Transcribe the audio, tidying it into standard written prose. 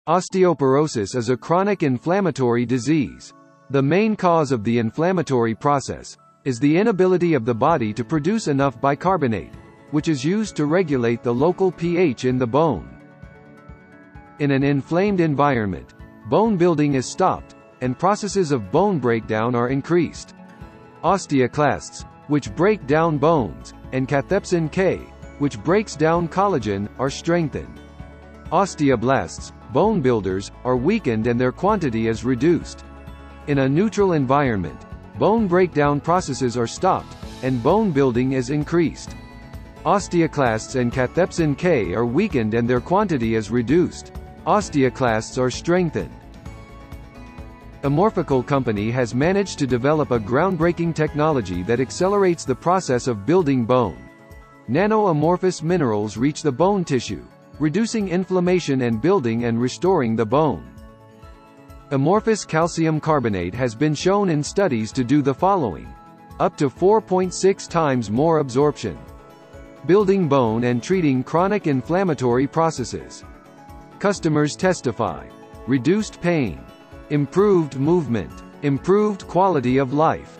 Osteoporosis is a chronic inflammatory disease. The main cause of the inflammatory process is the inability of the body to produce enough bicarbonate, which is used to regulate the local pH in the bone. In an inflamed environment, bone building is stopped, and processes of bone breakdown are increased. Osteoclasts, which break down bones, and cathepsin K, which breaks down collagen, are strengthened. Osteoblasts, bone builders, are weakened and their quantity is reduced. In a neutral environment, bone breakdown processes are stopped, and bone building is increased. Osteoclasts and cathepsin K are weakened and their quantity is reduced. Osteoclasts are strengthened. Amorphical Company has managed to develop a groundbreaking technology that accelerates the process of building bone. Nano-amorphous minerals reach the bone tissue, reducing inflammation and building and restoring the bone. Amorphous calcium carbonate has been shown in studies to do the following: up to 4.6 times more absorption, building bone and treating chronic inflammatory processes. Customers testify: reduced pain, improved movement, improved quality of life.